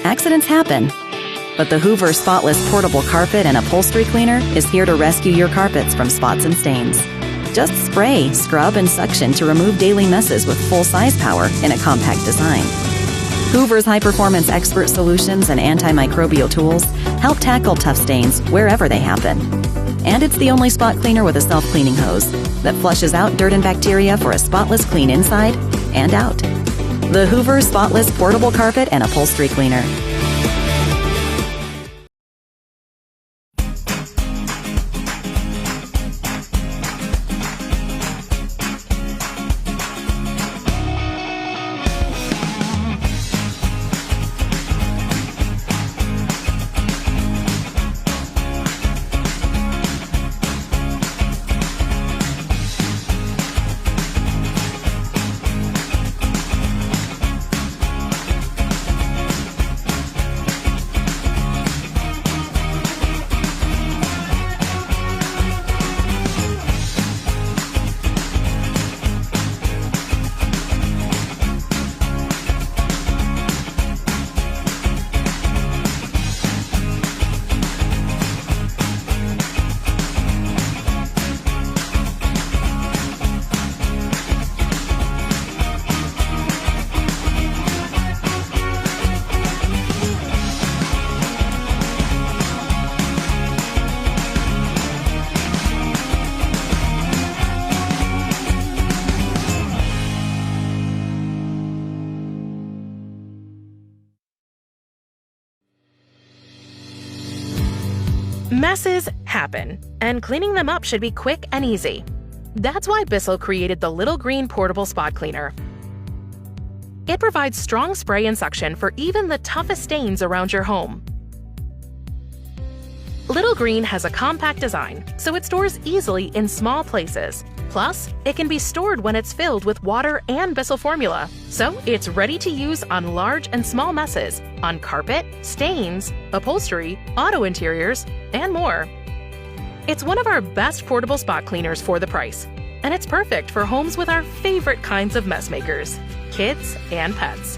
Accidents happen, but the Hoover Spotless Portable Carpet and Upholstery Cleaner is here to rescue your carpets from spots and stains. Just spray, scrub, and suction to remove daily messes with full-size power in a compact design. Hoover's high-performance expert solutions and antimicrobial tools help tackle tough stains wherever they happen. And it's the only spot cleaner with a self-cleaning hose that flushes out dirt and bacteria for a spotless clean inside and out. The Hoover Spotless Portable Carpet and Upholstery Cleaner. Messes happen, and cleaning them up should be quick and easy. That's why Bissell created the Little Green Portable Spot Cleaner. It provides strong spray and suction for even the toughest stains around your home. Little Green has a compact design, so it stores easily in small places. Plus, it can be stored when it's filled with water and Bissell formula, so it's ready to use on large and small messes, on carpet, stains, upholstery, auto interiors, and more. It's one of our best portable spot cleaners for the price, and it's perfect for homes with our favorite kinds of mess makers, kids and pets.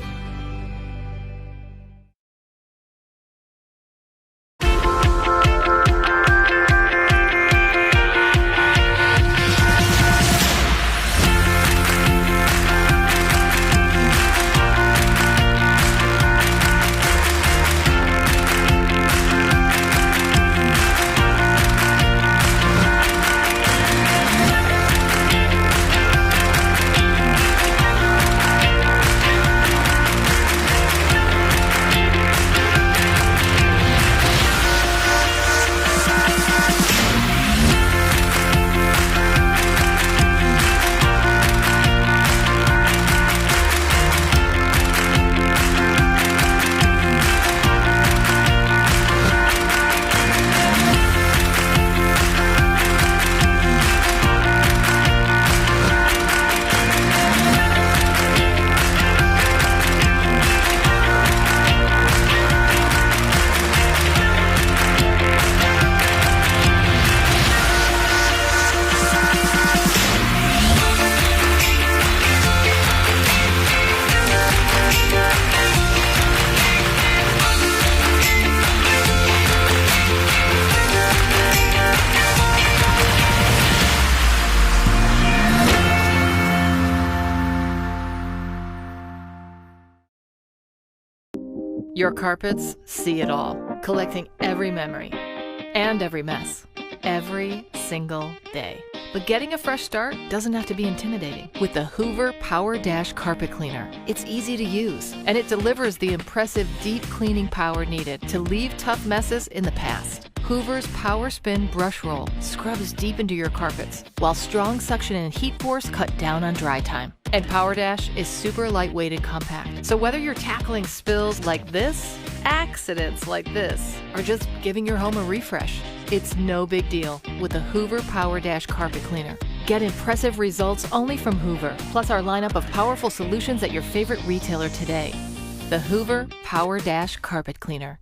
Your carpets see it all, collecting every memory and every mess, every single day. But getting a fresh start doesn't have to be intimidating. With the Hoover Power Dash Carpet Cleaner, it's easy to use, and it delivers the impressive deep cleaning power needed to leave tough messes in the past. Hoover's Power Spin Brush Roll scrubs deep into your carpets, while strong suction and heat force cut down on dry time. And Power Dash is super lightweight and compact, so whether you're tackling spills like this, accidents like this, or just giving your home a refresh, it's no big deal with the Hoover Power Dash Carpet Cleaner. Get impressive results only from Hoover, plus our lineup of powerful solutions at your favorite retailer today. The Hoover Power Dash Carpet Cleaner.